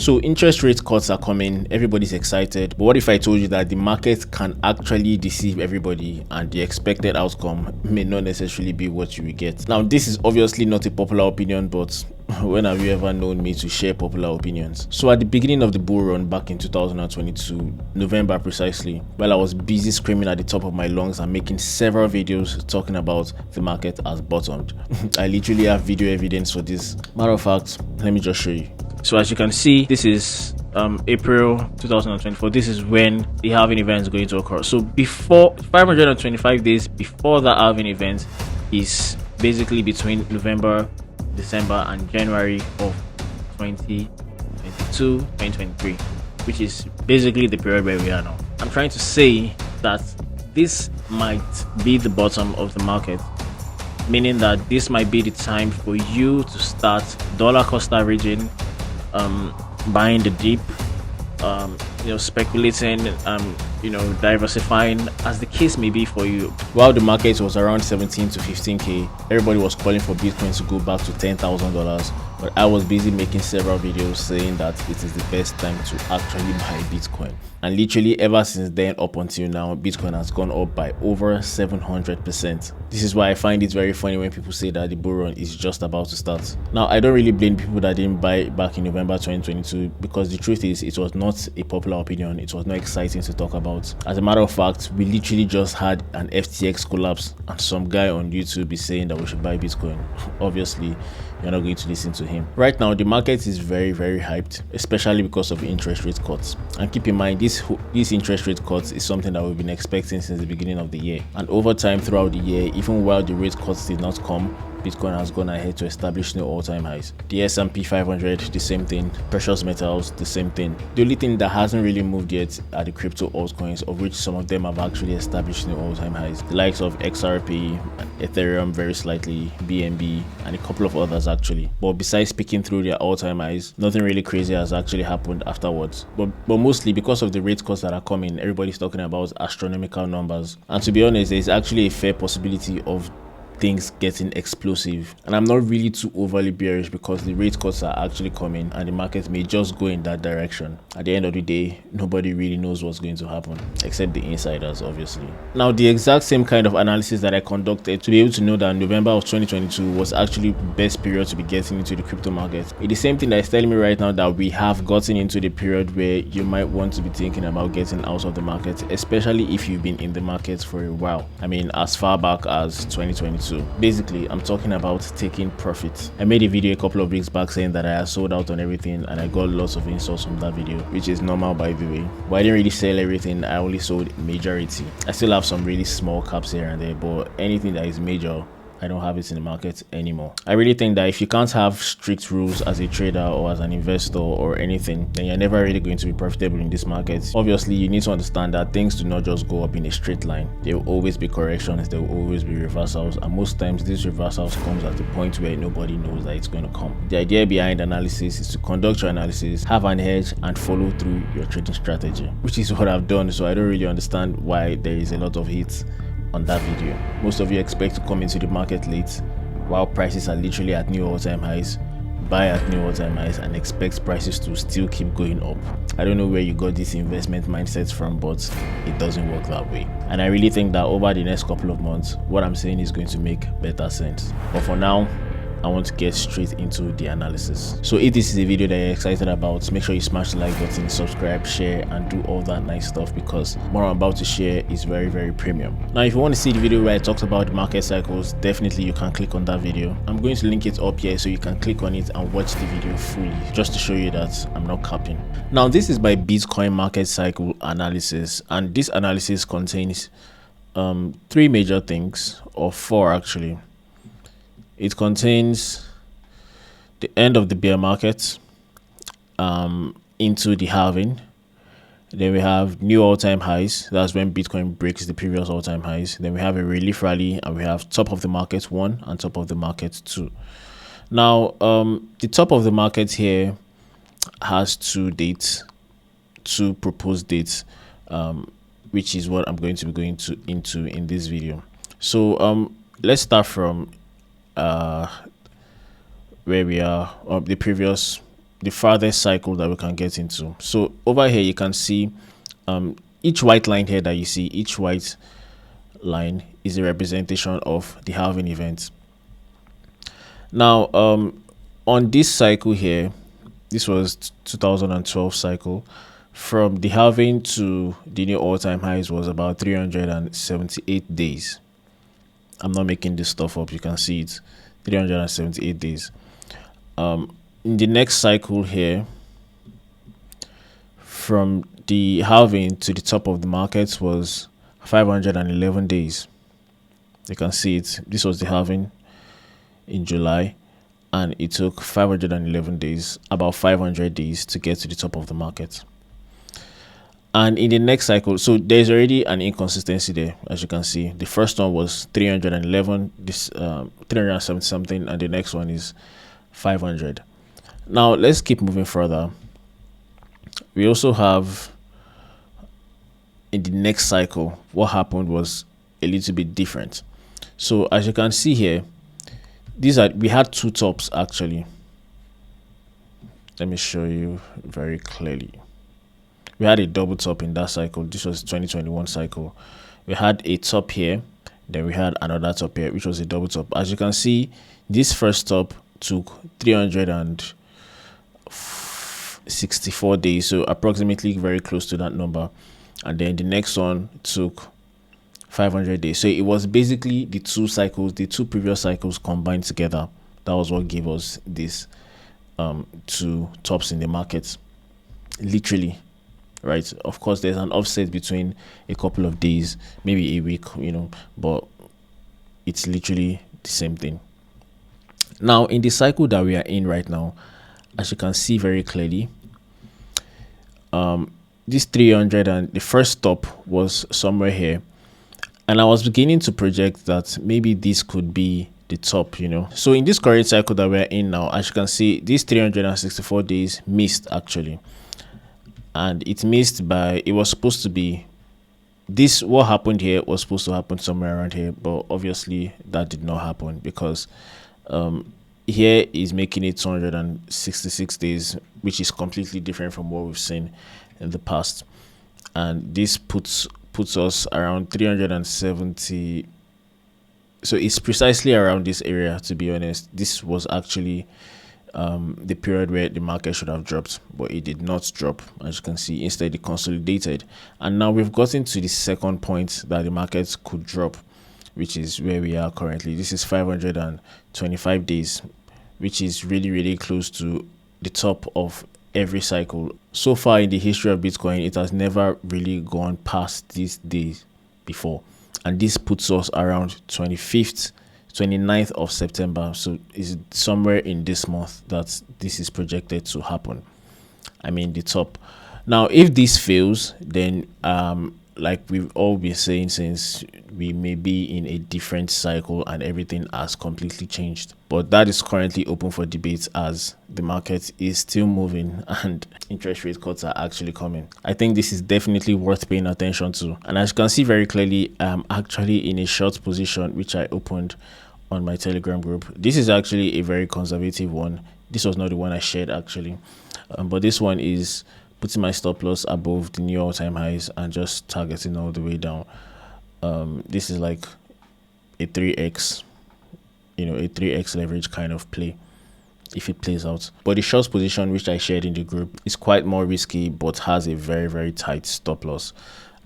So interest rate cuts are coming, everybody's excited, but what if I told you that the market can actually deceive everybody and the expected outcome may not necessarily be what you will get? Now, this is obviously not a popular opinion, but when have you ever known me to share popular opinions? So at the beginning of the bull run back in 2022, November precisely, while I was busy screaming at the top of my lungs and making several videos talking about the market has bottomed, I literally have video evidence for this. Matter of fact, let me just show you. So as you can see, this is April 2024. This is when the halving event is going to occur. So before 525 days before the halving event is basically between November, December and January of 2023, which is basically the period where we are now. I'm trying to say that this might be the bottom of the market, meaning that this might be the time for you to start dollar cost averaging, buying the dip, speculating, diversifying, as the case may be for you. While the market was around 17 to 15k, everybody was calling for Bitcoin to go back to $10,000, but I was busy making several videos saying that it is the best time to actually buy Bitcoin. And literally ever since then up until now, Bitcoin has gone up by over 700%. This is why I find it very funny when people say that the bull run is just about to start. Now, I don't really blame people that didn't buy back in November 2022, because the truth is it was not a popular opinion. It was not exciting to talk about. As a matter of fact, we literally just had an FTX collapse and some guy on YouTube is saying that we should buy Bitcoin. Obviously, you're not going to listen to him. Right now, the market is very, very hyped, especially because of interest rate cuts. And keep in mind, this interest rate cuts is something that we've been expecting since the beginning of the year. And over time throughout the year, even while the rate cuts did not come, Bitcoin has gone ahead to establish new all-time highs. The S&P 500, the same thing. Precious metals, the same thing. The only thing that hasn't really moved yet are the crypto altcoins, of which some of them have actually established new all-time highs. The likes of XRP, Ethereum very slightly, BNB, and a couple of others actually. But besides picking through their all-time highs, nothing really crazy has actually happened afterwards. But mostly because of the rate cuts that are coming, everybody's talking about astronomical numbers. And to be honest, there's actually a fair possibility of things getting explosive, and I'm not really too overly bearish because the rate cuts are actually coming and the market may just go in that direction. At the end of the day, nobody really knows what's going to happen except the insiders, obviously. Now, the exact same kind of analysis that I conducted to be able to know that November of 2022 was actually the best period to be getting into the crypto market, it's the same thing that is telling me right now that we have gotten into the period where you might want to be thinking about getting out of the market, especially if you've been in the market for a while. I mean, as far back as 2022. Basically, I'm talking about taking profit. I made a video a couple of weeks back saying that I had sold out on everything, and I got lots of insults from that video, which is normal by the way. But I didn't really sell everything, I only sold majority. I still have some really small caps here and there, but anything that is major, I don't have it in the market anymore. I really think that if you can't have strict rules as a trader or as an investor or anything, then you're never really going to be profitable in this market. Obviously, you need to understand that things do not just go up in a straight line. There will always be corrections, there will always be reversals, and most times these reversals comes at the point where nobody knows that it's going to come. The idea behind analysis is to conduct your analysis, have an edge, and follow through your trading strategy, which is what I've done. So I don't really understand why there is a lot of hits on that video. Most of you expect to come into the market late while prices are literally at new all-time highs, buy at new all-time highs, and expect prices to still keep going up. I don't know where you got this investment mindset from, but it doesn't work that way. And I really think that over the next couple of months, what I'm saying is going to make better sense. But for now, I want to get straight into the analysis. So if this is a video that you're excited about, make sure you smash the like button, subscribe, share, and do all that nice stuff, because what I'm about to share is very, very premium. Now, if you want to see the video where I talked about the market cycles, definitely you can click on that video. I'm going to link it up here so you can click on it and watch the video fully, just to show you that I'm not capping. Now, this is my Bitcoin market cycle analysis, and this analysis contains three major things, or four actually. It contains the end of the bear market into the halving. Then we have new all-time highs. That's when Bitcoin breaks the previous all-time highs. Then we have a relief rally, and we have top of the market 1 and top of the market 2. Now, the top of the market here has two proposed dates, which is what I'm going to be going into in this video. So let's start from where we are, the the farthest cycle that we can get into. So over here you can see each white line here that you see, each white line is a representation of the halving event. Now on this cycle here, this was 2012 cycle, from the halving to the new all-time highs was about 378 days. I'm not making this stuff up, you can see it, 378 days. In the next cycle here, from the halving to the top of the markets was 511 days. You can see it, this was the halving in July, and it took 511 days, about 500 days to get to the top of the market. And in the next cycle, so there's already an inconsistency there, as you can see. The first one was 311, this 370 something, and the next one is 500. Now let's keep moving further. We also have, in the next cycle, what happened was a little bit different. So as you can see here, we had two tops actually. Let me show you very clearly. We had a double top in that cycle. This was 2021 cycle. We had a top here, then we had another top here, which was a double top. As you can see, this first top took 364 days, so approximately very close to that number, and then the next one took 500 days. So it was basically the two cycles, the two previous cycles combined together. That was what gave us this two tops in the markets, literally, right? Of course there's an offset between a couple of days, maybe a week, but it's literally the same thing. Now in the cycle that we are in right now, as you can see very clearly, this 300 and the first top was somewhere here, and I was beginning to project that maybe this could be the top. So in this current cycle that we're in now, as you can see, these 364 days missed actually, and it missed by, it was supposed to be this, what happened here was supposed to happen somewhere around here, but obviously that did not happen, because here is making it 266 days, which is completely different from what we've seen in the past, and this puts us around 370. So it's precisely around this area, to be honest. This was actually the period where the market should have dropped, but it did not drop, as you can see. Instead it consolidated, and now we've gotten to the second point that the markets could drop, which is where we are currently. This is 525 days, which is really close to the top of every cycle. So far in the history of Bitcoin, it has never really gone past these days before, and this puts us around 29th of September. So it's somewhere in this month that this is projected to happen. I mean, the top. Now if this fails, then like we've all been saying since, we may be in a different cycle and everything has completely changed, but that is currently open for debate, as the market is still moving and interest rate cuts are actually coming. I think this is definitely worth paying attention to, and as you can see very clearly, I'm actually in a short position which I opened on my Telegram group. This is actually a very conservative one. This was not the one I shared actually, but this one is putting my stop loss above the new all-time highs and just targeting all the way down. This is like a 3x, a 3x leverage kind of play if it plays out. But the short position which I shared in the group is quite more risky, but has a very tight stop loss.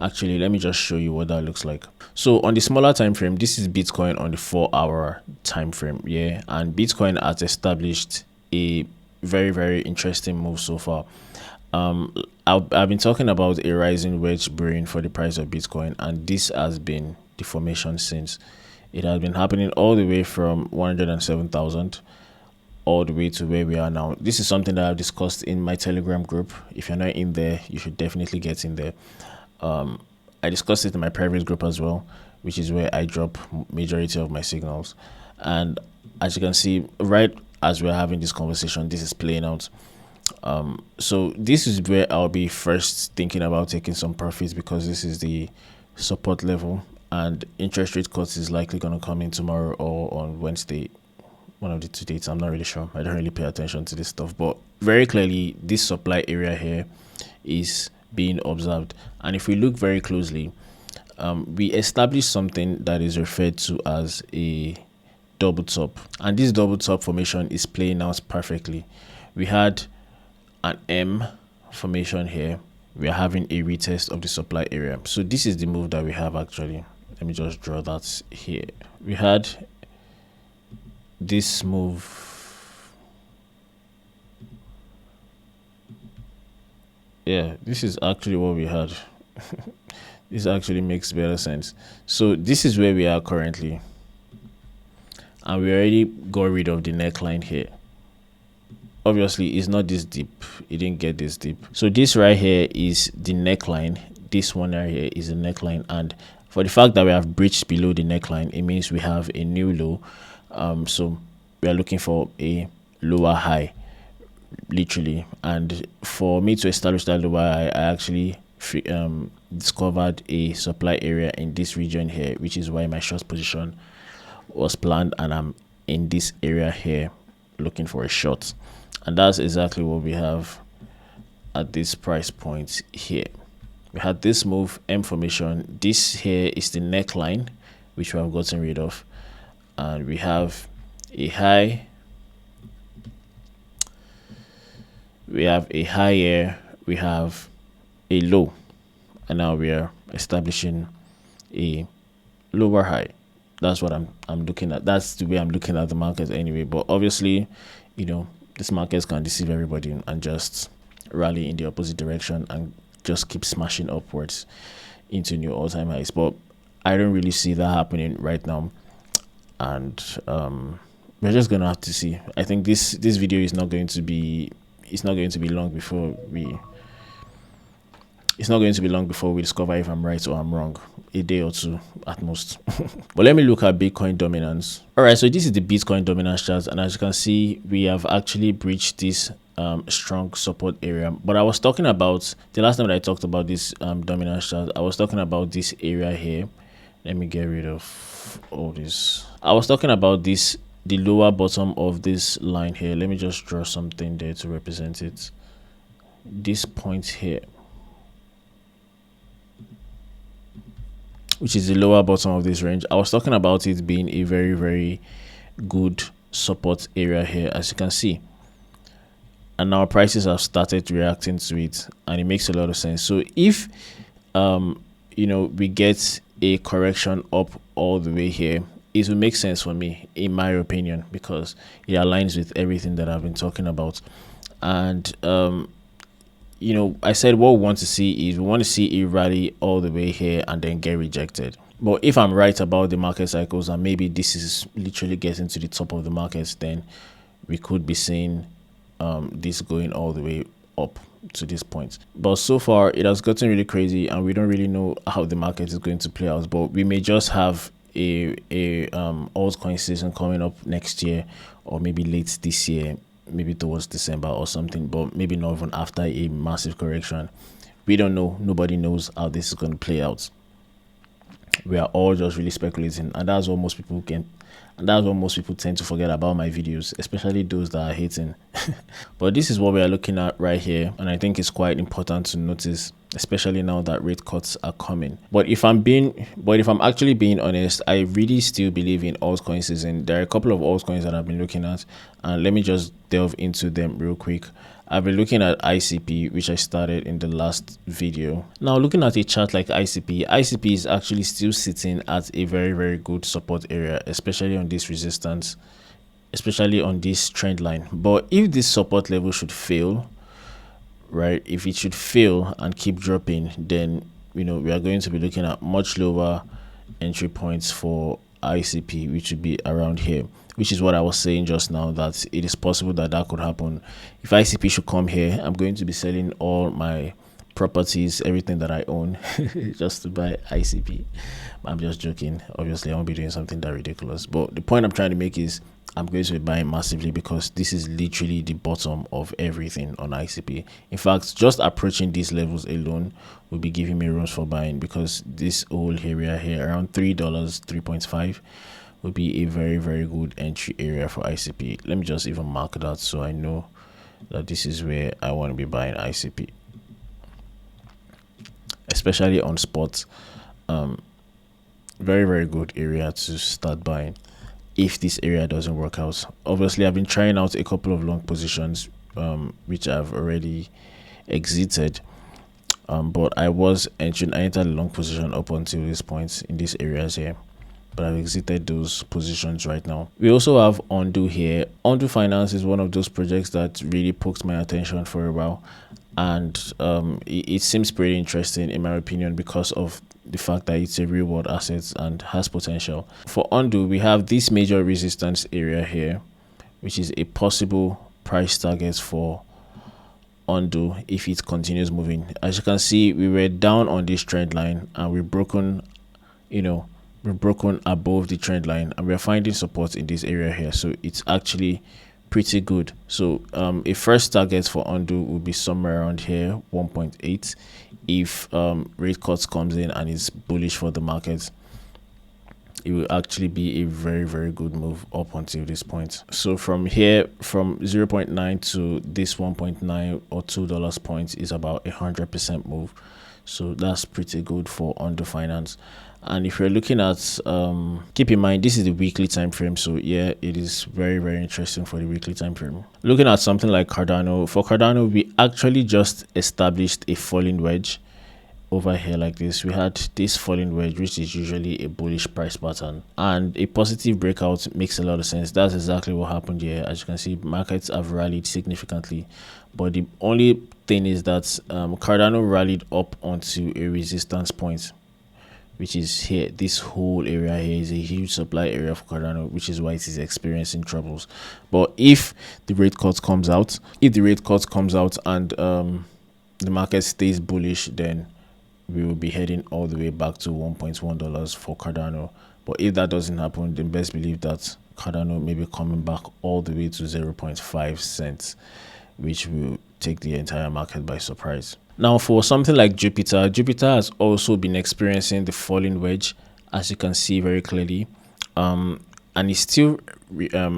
Actually, let me just show you what that looks like. So on the smaller time frame, this is Bitcoin on the 4-hour time frame, yeah, and Bitcoin has established a very interesting move so far. I've been talking about a rising wedge brewing for the price of Bitcoin, and this has been the formation since. It has been happening all the way from 107,000 all the way to where we are now. This is something that I've discussed in my Telegram group. If you're not in there, you should definitely get in there. I discussed it in my private group as well, which is where I drop majority of my signals. And as you can see, right as we're having this conversation, this is playing out. So this is where I'll be first thinking about taking some profits, because this is the support level, and interest rate cuts is likely going to come in tomorrow or on Wednesday, one of the two dates. I'm not really sure. I don't really pay attention to this stuff, but very clearly this supply area here is being observed. And if we look very closely, we established something that is referred to as a double top, and this double top formation is playing out perfectly. We had an M formation here. We are having a retest of the supply area. So this is the move that we have actually. Let me just draw that here. We had this move. Yeah, this is actually what we had. This actually makes better sense. So this is where we are currently, and we already got rid of the neckline here. Obviously it's not this deep, it didn't get this deep. So this right here is the neckline, this one right here is the neckline, and for the fact that we have breached below the neckline, it means we have a new low. So we are looking for a lower high, literally. And for me to establish that lower high, I actually discovered a supply area in this region here, which is why my short position was planned, and I'm in this area here looking for a short. And that's exactly what we have at this price point here. We had this move, M formation. This here is the neckline, which we have gotten rid of, and we have a high. We have a high here, we have a low, and now we are establishing a lower high. That's what I'm looking at. That's the way I'm looking at the market anyway. But obviously, you know, this markets can deceive everybody and just rally in the opposite direction and just keep smashing upwards into new all-time highs. But I don't really see that happening right now, and we're just gonna have to see. I think this video is not going to be long before we discover if I'm right or I'm wrong. A day or two at most. But let me look at Bitcoin dominance. All right, so this is the Bitcoin dominance chart, and as you can see, we have actually breached this strong support area. But I was talking about, the last time that I talked about this dominance chart, I was talking about this area here. Let me get rid of all this. I was talking about this, the lower bottom of this line here. Let me just draw something there to represent it. This point here, which is the lower bottom of this range. I was talking about it being a very, very good support area here, as you can see. And now prices have started reacting to it, and it makes a lot of sense. So if you know, we get a correction up all the way here, it will make sense for me, in my opinion, because it aligns with everything that I've been talking about. And you know, I said what we want to see is we want to see a rally all the way here and then get rejected. But if I'm right about the market cycles, and maybe this is literally getting to the top of the markets, then we could be seeing this going all the way up to this point. But so far it has gotten really crazy, and we don't really know how the market is going to play out. But we may just have a altcoin season coming up next year, or maybe late this year, maybe towards December or something, but maybe not even after a massive correction. We don't know. Nobody knows how this is going to play out. We are all just really speculating, and that's what most people tend to forget about my videos, especially those that are hating. But this is what we are looking at right here, and I think it's quite important to notice, especially now that rate cuts are coming. But if I'm actually being honest, I really still believe in altcoin season. There are a couple of altcoins that I've been looking at, and let me just delve into them real quick. I've been looking at ICP, which I started in the last video. Now, looking at a chart like ICP is actually still sitting at a very, very good support area, especially on this resistance, especially on this trend line. But if this support level should fail, right, if it should fail and keep dropping, then, you know, we are going to be looking at much lower entry points for ICP, which would be around here, which is what I was saying just now, that it is possible that that could happen. If ICP should come here, I'm going to be selling all my properties, everything that I own, just to buy ICP. I'm just joking. Obviously, I won't be doing something that ridiculous. But the point I'm trying to make is I'm going to be buying massively, because this is literally the bottom of everything on ICP. In fact, just approaching these levels alone will be giving me rooms for buying, because this whole area here around $3, 3.5, would be a very good entry area for ICP. Let me just even mark that so I know that this is where I want to be buying ICP, especially on spot. Very good area to start buying if this area doesn't work out. Obviously, I've been trying out a couple of long positions, which I've already exited, but I entered a long position up until this point in these areas here, but I've exited those positions right now. We also have Undo here. Undo Finance is one of those projects that really poked my attention for a while, and it seems pretty interesting in my opinion because of the fact that it's a real world asset and has potential. For Undo, we have this major resistance area here, which is a possible price target for Undo if it continues moving. As you can see, we were down on this trend line and we're broken above the trend line, and we're finding support in this area here, so it's actually pretty good. So a first target for Undo will be somewhere around here, 1.8. If rate cuts comes in and it's bullish for the market, it will actually be a very good move up until this point. So from here, from 0.9 to this 1.9 or $2 point is about 100% move. So that's pretty good for Undo Finance. And if you're looking at keep in mind this is the weekly time frame, so yeah, it is very interesting for the weekly time frame. Looking at something like Cardano, for Cardano we actually just established a falling wedge over here like this. We had this falling wedge, which is usually a bullish price pattern, and a positive breakout makes a lot of sense. That's exactly what happened here. As you can see, markets have rallied significantly, but the only thing is that Cardano rallied up onto a resistance point, which is here. This whole area here is a huge supply area for Cardano, which is why it is experiencing troubles. But if the rate cut comes out, and the market stays bullish, then we will be heading all the way back to $1.1 for Cardano. But if that doesn't happen, then best believe that Cardano may be coming back all the way to 0.5 cents, which will take the entire market by surprise. Now for something like Jupiter has also been experiencing the falling wedge, as you can see very clearly, and it's still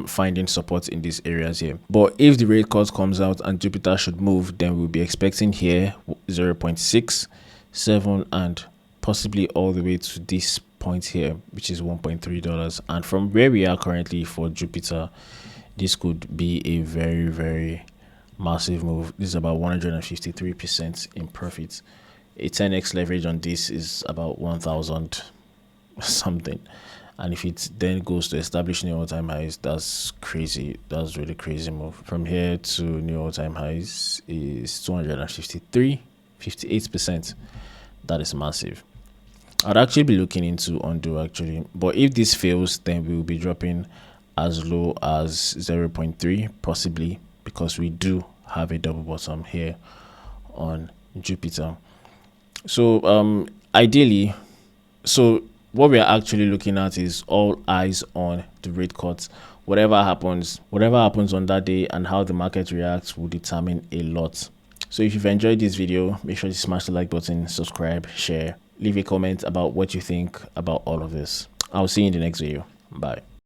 finding support in these areas here. But if the rate cut comes out and Jupiter should move, then we'll be expecting here 0.6, 7, and possibly all the way to this point here, which is $1.3. And from where we are currently for Jupiter, this could be a very massive move. This is about 153% in profits. A 10x leverage on this is about 1,000 something, and if it then goes to establish new all-time highs, that's crazy. That's really crazy move. From here to new all-time highs is 58%. That is massive. I'd actually be looking into Undo actually, but if this fails, then we will be dropping as low as 0.3 possibly, because we do have a double bottom here on Jupiter. So ideally, so what we are actually looking at is all eyes on the rate cuts. Whatever happens on that day and how the market reacts will determine a lot. So if you've enjoyed this video, make sure to smash the like button, subscribe, share, leave a comment about what you think about all of this. I'll see you in the next video. Bye.